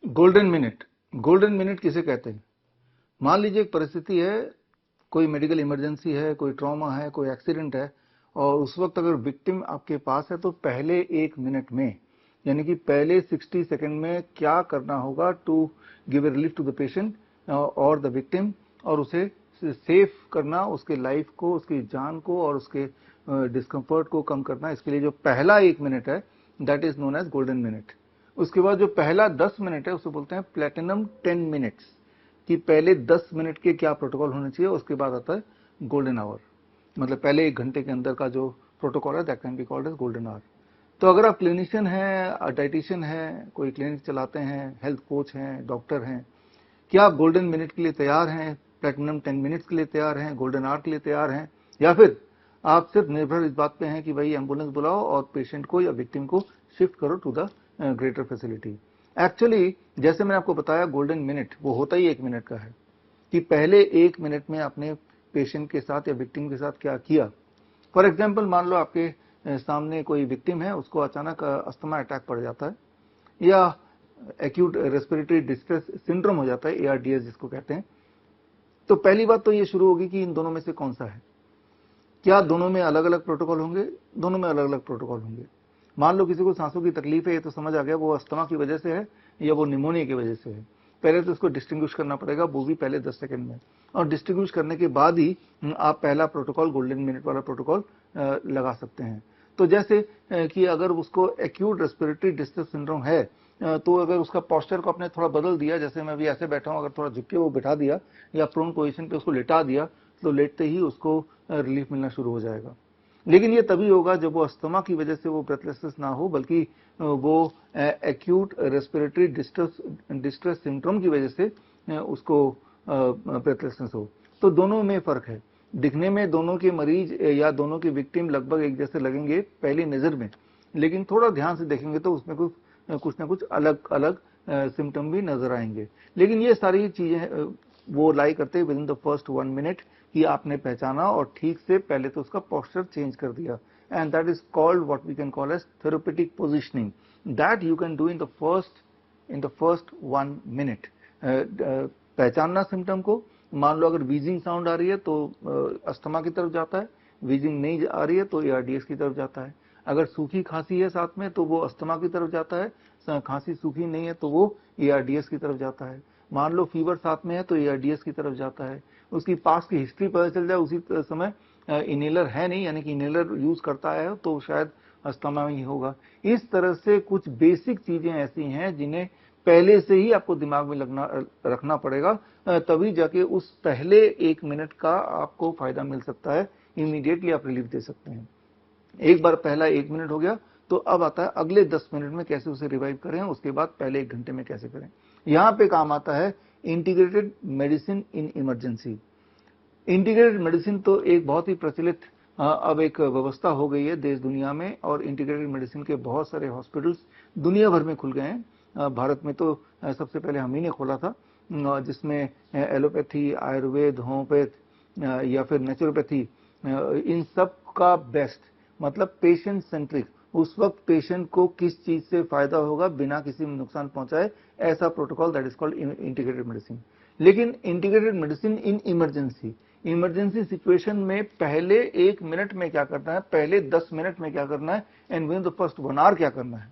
Golden minute, golden minute किसे कहते हैं? मान लीजिए एक परिस्थिति है, कोई मेडिकल इमरजेंसी है, कोई ट्रॉमा है, कोई एक्सीडेंट है, और उस वक्त अगर विक्टिम आपके पास है तो पहले 1 मिनट में, यानी कि पहले 60 सेकंड में क्या करना होगा to give a relief to the patient और द विक्टिम, और उसे सेफ करना, उसके लाइफ को, उसकी जान को और उसके डिस्कम्फर्ट को कम करना। इसके लिए जो पहला 1 मिनट है that is known as golden minute. उसके बाद जो पहला 10 मिनट है उसे बोलते हैं प्लेटिनम 10 मिनट्स, कि पहले 10 मिनट के क्या प्रोटोकॉल होने चाहिए। उसके बाद आता है गोल्डन आवर, मतलब पहले 1 घंटे के अंदर का जो प्रोटोकॉल है that can be called as golden hour. तो अगर आप क्लिनिशियन हैं, डाइटिशियन हैं, कोई क्लिनिक चलाते हैं, हेल्थ कोच हैं, डॉक्टर हैं, क्या आप गोल्डन मिनट के लिए तैयार हैं, प्लेटिनम 10 मिनट्स के लिए तैयार हैं, गोल्डन आवर के लिए तैयार हैं, या फिर आप सिर्फ निर्भर इस बात पे हैं कि भाई एम्बुलेंस बुलाओ और पेशेंट को या विक्टिम को शिफ्ट करो to the greater facility? Actually जैसे मैंने आपको बताया, गोल्डन मिनट वो होता ही 1 मिनट का है, कि पहले 1 मिनट में आपने पेशेंट के साथ या विक्टिम के साथ क्या किया। फॉर एग्जाम्पल, मान लो आपके सामने कोई विक्टिम है, उसको अचानक अस्थमा अटैक पड़ जाता है या एक्यूट रेस्पिरेटरी डिस्ट्रेस सिंड्रोम हो जाता है, ARDS जिसको कहते हैं। तो पहली बात तो ये शुरू होगी कि इन दोनों में से कौन सा है। क्या दोनों में अलग अलग प्रोटोकॉल होंगे? दोनों में अलग अलग प्रोटोकॉल होंगे। मान लो किसी को सांसों की तकलीफ है, ये तो समझ आ गया वो अस्थमा की वजह से है या वो निमोनिया की वजह से है। पहले तो उसको डिस्टिंग्विश करना पड़ेगा, वो भी पहले 10 सेकंड में, और डिस्टिंग्विश करने के बाद ही आप पहला प्रोटोकॉल, गोल्डन मिनट वाला प्रोटोकॉल लगा सकते हैं। तो जैसे कि अगर उसको एक्यूट रेस्पिरेटरी डिस्ट्रेस सिंड्रोम है, तो अगर उसका पोस्चर को आपने थोड़ा बदल दिया, जैसे मैं अभी ऐसे बैठा हूं, अगर थोड़ा झुक के वो बैठा दिया या प्रोन पोजीशन पे उसको लेटा दिया, तो लेटते ही उसको रिलीफ मिलना शुरू हो जाएगा। लेकिन ये तभी होगा जब वो अस्थमा की वजह से वो ब्रेथलेसनेस ना हो, बल्कि वो एक्यूट रेस्पिरेटरी डिस्ट्रेस सिंड्रोम की वजह से उसको ब्रेथलेसनेस हो। तो दोनों में फर्क है। दिखने में दोनों के मरीज या दोनों के विक्टिम लगभग एक जैसे लगेंगे पहली नजर में, लेकिन थोड़ा ध्यान से देखेंगे तो उसमें कुछ ना कुछ अलग अलग सिम्टम भी नजर आएंगे। लेकिन ये सारी चीजें वो लाई करते हैं with in the first 1 minute, कि आपने पहचाना और ठीक से पहले तो उसका पोस्चर चेंज कर दिया, and that is called what we can call as therapeutic positioning, that you can do in the first 1 minute. पहचानना सिम्टम को, मान लो अगर वीजिंग साउंड आ रही है तो अस्थमा की तरफ जाता है, वीजिंग नहीं आ रही है तो ARDS की तरफ जाता है। अगर सूखी खांसी है साथ में तो वो अस्थमा की तरफ जाता है, खांसी सूखी नहीं है तो वो ARDS की तरफ जाता है। मान लो फीवर साथ में है तो ARDS की तरफ जाता है। उसकी पास की हिस्ट्री पता चल जाए उसी समय, इनहेलर है नहीं, यानी कि इनहेलर यूज करता है तो शायद अस्थमा में ही होगा। इस तरह से कुछ बेसिक चीजें ऐसी हैं जिन्हें पहले से ही आपको दिमाग में रखना पड़ेगा, तभी जाके उस पहले 1 मिनट का आपको फायदा मिल सकता है, इमीडिएटली आप रिलीफ दे सकते हैं। एक बार पहला 1 मिनट हो गया तो अब आता है अगले 10 मिनट में कैसे उसे रिवाइव करें, उसके बाद पहले 1 घंटे में कैसे करें। यहां पे काम आता है integrated medicine in emergency. Integrated medicine तो एक बहुत ही प्रचलित अब एक व्यवस्था हो गई है देश दुनिया में, और इंटीग्रेटेड मेडिसिन के बहुत सारे हॉस्पिटल्स दुनिया भर में खुल गए हैं। भारत में तो सबसे पहले हम ही ने खोला था, जिसमें एलोपैथी, आयुर्वेद, होम्योपैथ या फिर नेचुरोपैथी, इन सब का बेस्ट, मतलब पेशेंट सेंट्रिक, उस वक्त पेशेंट को किस चीज से फायदा होगा बिना किसी नुकसान पहुंचाए, ऐसा protocol, that is called integrated medicine. लेकिन integrated medicine in emergency situation में पहले 1 मिनट में क्या करना है, पहले 10 मिनट में क्या करना है, and with the first 1 hour क्या करना है,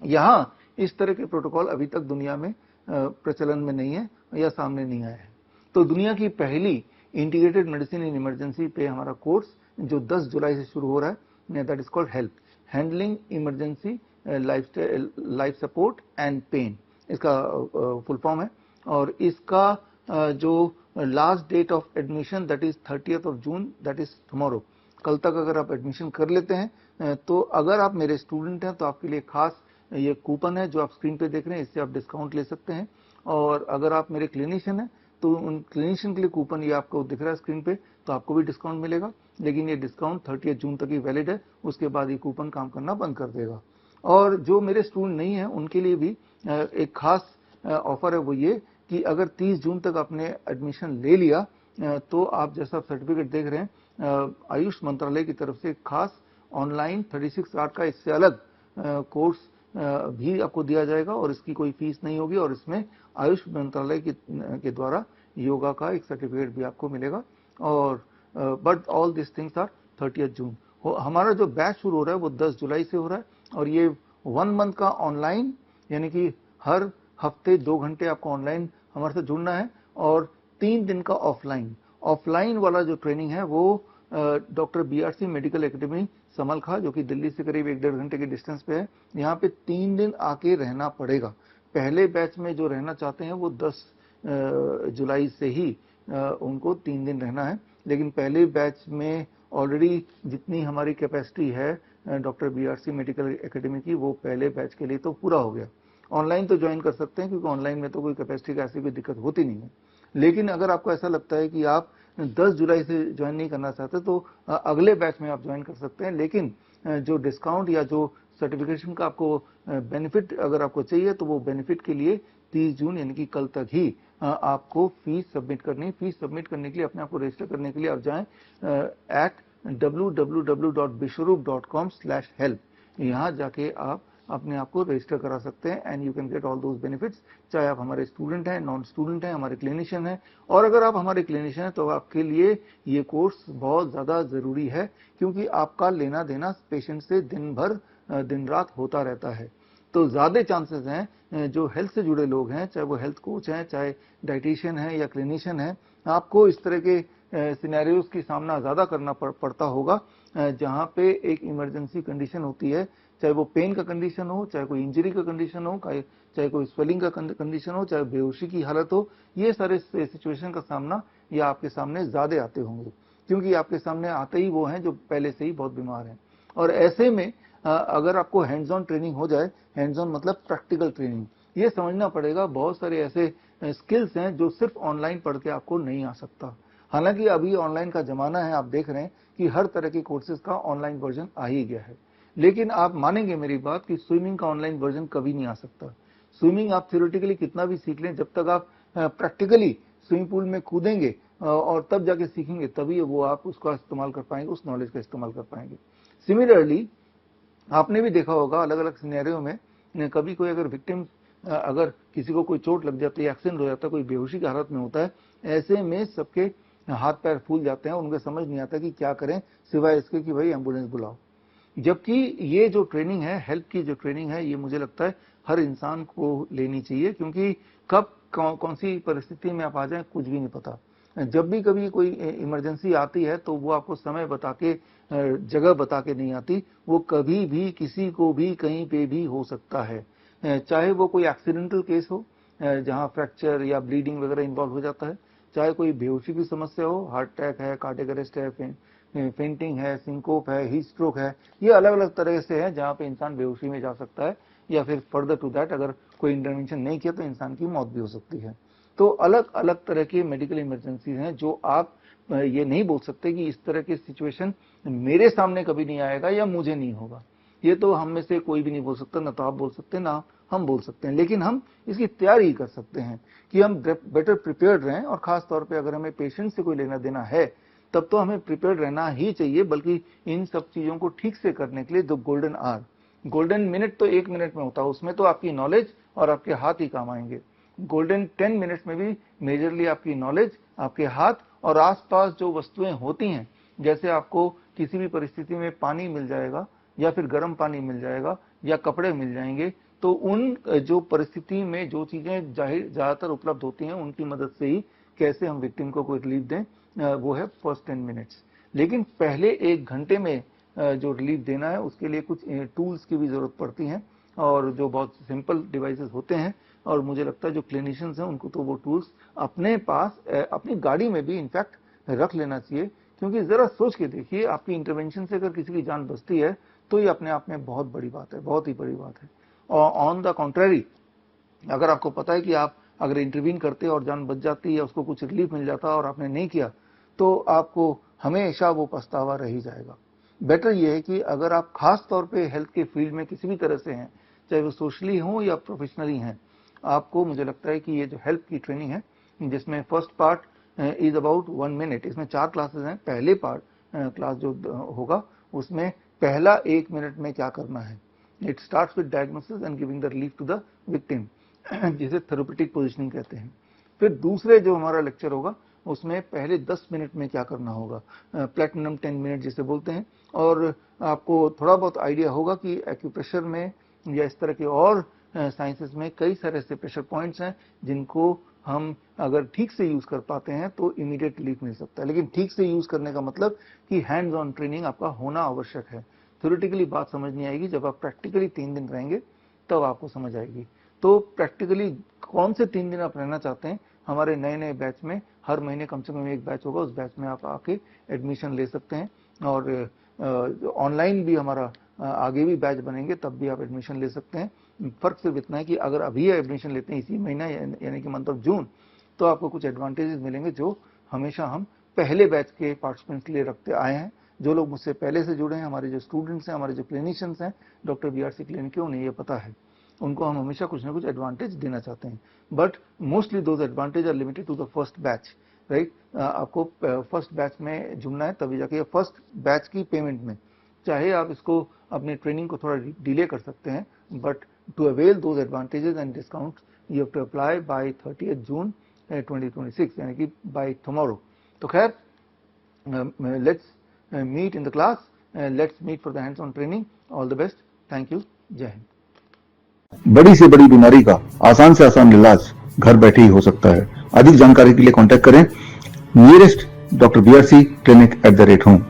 यहां इस तरह के प्रोटोकॉल अभी तक दुनिया में प्रचलन में नहीं है या सामने नहीं आया है। तो दुनिया की पहली इंटीग्रेटेड मेडिसिन इन इमरजेंसी पे हमारा कोर्स जो 10 जुलाई से शुरू हो रहा है, that is called help handling emergency life support and pain, इसका फुल फॉर्म है। और इसका जो last date of admission that is 30th June, that is tomorrow. कल तक अगर आप एडमिशन कर लेते हैं तो अगर आप मेरे स्टूडेंट हैं तो आपके लिए खास ये कूपन है जो आप स्क्रीन पे देख रहे हैं, इससे आप डिस्काउंट ले सकते हैं। और अगर आप मेरे क्लिनिशियन हैं तो उन क्लिनिशियन के लिए कूपन ये आपको दिख रहा है स्क्रीन पे, तो आपको भी डिस्काउंट मिलेगा। लेकिन ये डिस्काउंट 30 जून तक ही वैलिड है, उसके बाद ये कूपन काम करना बंद कर देगा। और जो मेरे स्टूडेंट नहीं है उनके लिए भी एक खास ऑफर है, वो ये कि अगर 30 जून तक आपने एडमिशन ले लिया तो आप जैसा सर्टिफिकेट देख रहे हैं, आयुष मंत्रालय की तरफ से खास ऑनलाइन 36 आवर्स का इससे अलग कोर्स भी आपको दिया जाएगा और इसकी कोई फीस नहीं होगी और इसमें आयुष मंत्रालय के द्वारा योगा का एक सर्टिफिकेट भी आपको मिलेगा। और but all this things are 30 June. हमारा जो बैच शुरू हो रहा है वो 10 जुलाई से हो रहा है और ये 1 मंथ का ऑनलाइन, यानी कि हर हफ्ते 2 घंटे आपको ऑनलाइन हमारे साथ जुड़ना है और 3 दिन का ऑफलाइन। ऑफलाइन वाला जो ट्रेनिंग है वो डॉक्टर BRC मेडिकल एकेडमी समलखा, जो कि दिल्ली से करीब 1-1.5 घंटे के डिस्टेंस पे है, यहाँ पे 3 दिन आके रहना पड़ेगा। पहले बैच में जो रहना चाहते हैं वो 10 जुलाई से ही उनको 3 दिन रहना है, लेकिन पहले बैच में ऑलरेडी जितनी हमारी कैपेसिटी है डॉक्टर BRC मेडिकल एकेडमी की, वो पहले बैच के लिए तो पूरा हो गया। ऑनलाइन तो ज्वाइन कर सकते हैं क्योंकि ऑनलाइन में तो कोई कैपेसिटी का ऐसी कोई दिक्कत होती नहीं है। लेकिन अगर आपको ऐसा लगता है कि आप 10 जुलाई से ज्वाइन नहीं करना चाहते तो अगले बैच में आप ज्वाइन कर सकते हैं, लेकिन जो डिस्काउंट या जो सर्टिफिकेशन का आपको बेनिफिट अगर आपको चाहिए तो वो बेनिफिट के लिए 30 जून यानी कि कल तक ही आपको फीस सबमिट करनी। फीस सबमिट करने के लिए, अपने आप को रजिस्टर करने के लिए आप जाएं at www.bishwarup.com/help। यहाँ जाके आप अपने आप को रजिस्टर करा सकते हैं and you can get all those benefits. चाहे आप हमारे स्टूडेंट हैं, नॉन स्टूडेंट हैं, हमारे क्लिनिशियन हैं, और अगर आप हमारे क्लिनिशियन हैं तो आपके लिए ये कोर्स बहुत ज़्यादा ज़रूरी है क्योंकि आपका लेना देना पेशेंट से दिन भर दिन रात होता रहता है। तो ज़्यादा चांसेस हैं जो हेल्थ से जुड़े लोग हैं, चाहे वो हेल्थ कोच हैं, चाहे डाइटिशियन है या क्लिनिशियन है, आपको इस तरह के सिनेरियोज की सामना ज़्यादा करना पड़ता होगा जहाँ पे एक इमरजेंसी कंडीशन होती है, चाहे वो पेन का कंडीशन हो, चाहे कोई इंजरी का कंडीशन हो, चाहे कोई स्वेलिंग का कंडीशन हो, चाहे बेहोशी की हालत हो। ये सारे सिचुएशन का सामना ये आपके सामने ज़्यादा आते होंगे क्योंकि आपके सामने आते ही वो हैं जो पहले से ही बहुत बीमार हैं। और ऐसे में अगर आपको हैंड्स ऑन ट्रेनिंग हो जाए, हैंड्स ऑन मतलब प्रैक्टिकल ट्रेनिंग, ये समझना पड़ेगा बहुत सारे ऐसे स्किल्स हैं जो सिर्फ ऑनलाइन पढ़ के आपको नहीं आ सकता। हालांकि अभी ऑनलाइन का जमाना है, आप देख रहे हैं कि हर तरह के कोर्सेज का ऑनलाइन वर्जन आ ही गया है, लेकिन आप मानेंगे मेरी बात कि स्विमिंग का ऑनलाइन वर्जन कभी नहीं आ सकता। स्विमिंग आप थ्योरेटिकली कितना भी सीख लें, जब तक आप प्रैक्टिकली स्विमिंग पूल में कूदेंगे और तब जाके सीखेंगे, तभी वो आप उसका इस्तेमाल कर पाएंगे, उस नॉलेज का इस्तेमाल कर पाएंगे। सिमिलरली आपने भी देखा होगा अलग अलग सिनेरियो में, कभी कोई अगर विक्टिम, अगर किसी को कोई चोट लग जाती है, एक्सीडेंट हो जाता है, कोई बेहोशी की हालत में होता है, ऐसे में सबके हाथ पैर फूल जाते हैं, उनको समझ नहीं आता कि क्या करें सिवाय इसके कि भाई एम्बुलेंस बुलाओ। जबकि ये जो ट्रेनिंग है, हेल्थ की जो ट्रेनिंग है, ये मुझे लगता है हर इंसान को लेनी चाहिए क्योंकि कब कौन सी परिस्थिति में आप आ जाएं कुछ भी नहीं पता। जब भी कभी कोई इमरजेंसी आती है तो वो आपको समय बता के, जगह बता के नहीं आती, वो कभी भी किसी को भी कहीं पे भी हो सकता है। चाहे वो कोई एक्सीडेंटल केस हो जहां फ्रैक्चर या ब्लीडिंग वगैरह इन्वॉल्व हो जाता है, चाहे कोई बेहोशी की समस्या हो, हार्ट अटैक है, कार्डियक अरेस्ट है, फेंटिंग है, सिंकोप है, हीट स्ट्रोक है, ये अलग अलग तरह से है जहां पे इंसान बेहोशी में जा सकता है, या फिर फर्दर टू दैट अगर कोई इंटरवेंशन नहीं किया तो इंसान की मौत भी हो सकती है। तो अलग अलग तरह के मेडिकल इमरजेंसी हैं जो आप ये नहीं बोल सकते कि इस तरह के सिचुएशन मेरे सामने कभी नहीं आएगा या मुझे नहीं होगा। ये तो हम में से कोई भी नहीं बोल सकता, ना तो आप बोल सकते हैं ना हम बोल सकते हैं, लेकिन हम इसकी तैयारी कर सकते हैं कि हम बेटर प्रिपेयर्ड रहें। और खास तौर पे अगर हमें पेशेंट से कोई लेना देना है तब तो हमें प्रिपेयर्ड रहना ही चाहिए, बल्कि इन सब चीजों को ठीक से करने के लिए जो गोल्डन मिनट तो 1 मिनट में होता है, उसमें तो आपकी नॉलेज और आपके हाथ ही काम आएंगे। गोल्डन 10 मिनट्स में भी मेजरली आपकी नॉलेज, आपके हाथ और आसपास जो वस्तुएं होती हैं, जैसे आपको किसी भी परिस्थिति में पानी मिल जाएगा या फिर गर्म पानी मिल जाएगा या कपड़े मिल जाएंगे, तो उन जो परिस्थिति में जो चीजें ज्यादातर उपलब्ध होती हैं उनकी मदद से ही कैसे हम विक्टिम को कोई रिलीफ दें, वो है फर्स्ट 10 मिनट्स। लेकिन पहले 1 घंटे में जो रिलीफ देना है उसके लिए कुछ टूल्स की भी जरूरत पड़ती है और जो बहुत सिंपल डिवाइसेस होते हैं, और मुझे लगता है जो क्लिनिशियंस हैं उनको तो वो टूल्स अपने पास अपनी गाड़ी में भी इनफैक्ट रख लेना चाहिए, क्योंकि जरा सोच के देखिए आपकी इंटरवेंशन से अगर किसी की जान बचती है तो ये अपने आप में बहुत बड़ी बात है, बहुत ही बड़ी बात है। और ऑन द कॉन्ट्रेरी, अगर आपको पता है कि आप अगर इंटरवीन करते और जान बच जाती या उसको कुछ रिलीफ मिल जाता और आपने नहीं किया तो आपको हमेशा वो पछतावा रह ही जाएगा। बेटर ये है कि अगर आप खास तौर पे हेल्थ के फील्ड में किसी भी तरह से हैं, चाहे वो सोशली हो या प्रोफेशनली हैं, आपको मुझे लगता है कि ये जो हेल्थ की ट्रेनिंग है जिसमें first part is about 1 minute, इसमें 4 क्लासेस हैं। पहले पार्ट क्लास जो होगा उसमें पहला 1 मिनट में क्या करना है, it starts with diagnosis and giving the relief to the victim, जिसे थेरेप्यूटिक पोजिशनिंग कहते हैं। फिर दूसरे जो हमारा लेक्चर होगा उसमें पहले 10 मिनट में क्या करना होगा, प्लेटिनम 10 मिनट जिसे बोलते हैं, और आपको थोड़ा बहुत आइडिया होगा कि एक्यूप्रेशर में या इस तरह के और साइंसेस में कई सारे ऐसे प्रेशर पॉइंट्स हैं जिनको हम अगर ठीक से यूज कर पाते हैं तो इमीडिएट रिलीफ मिल सकता है। लेकिन ठीक से यूज करने का मतलब कि हैंड्स ऑन ट्रेनिंग आपका होना आवश्यक है। थ्योरेटिकली बात समझ नहीं आएगी, जब आप प्रैक्टिकली 3 दिन रहेंगे तब आपको समझ आएगी। तो प्रैक्टिकली कौन से 3 दिन आप रहना चाहते हैं, हमारे नए बैच में हर महीने कम से कम एक बैच होगा, उस बैच में आप आके एडमिशन ले सकते हैं। और ऑनलाइन भी हमारा आगे भी बैच बनेंगे, तब भी आप एडमिशन ले सकते हैं। फर्क सिर्फ इतना है कि अगर अभी एडमिशन लेते हैं इसी महीना यानी कि मंथ ऑफ जून, तो आपको कुछ एडवांटेजेस मिलेंगे जो हमेशा हम पहले बैच के पार्टिसिपेंट्स के लिए रखते आए हैं। जो लोग मुझसे पहले से जुड़े हैं, हमारे जो स्टूडेंट्स हैं, हमारे जो क्लिनिशियंस हैं डॉक्टर बीआरसी क्लिनिक के, उन्हें ये पता है, उनको हम हमेशा कुछ ना कुछ एडवांटेज देना चाहते हैं। But mostly those advantage are limited to the first batch, right. आपको फर्स्ट बैच में जुड़ना है तभी जाके, फर्स्ट बैच की पेमेंट में, चाहे आप इसको अपने ट्रेनिंग को थोड़ा डिले कर सकते हैं, but to avail those advantages and discount you have to apply by 30 June 2026, यानी कि बाय टुमारो। तो खैर, let's meet in the class, let's meet for the hands on training. All the best. Thank you. जय हिंद। बड़ी से बड़ी बीमारी का आसान से आसान इलाज घर बैठे ही हो सकता है। अधिक जानकारी के लिए कांटेक्ट करें nearest doctor BRC clinic @home।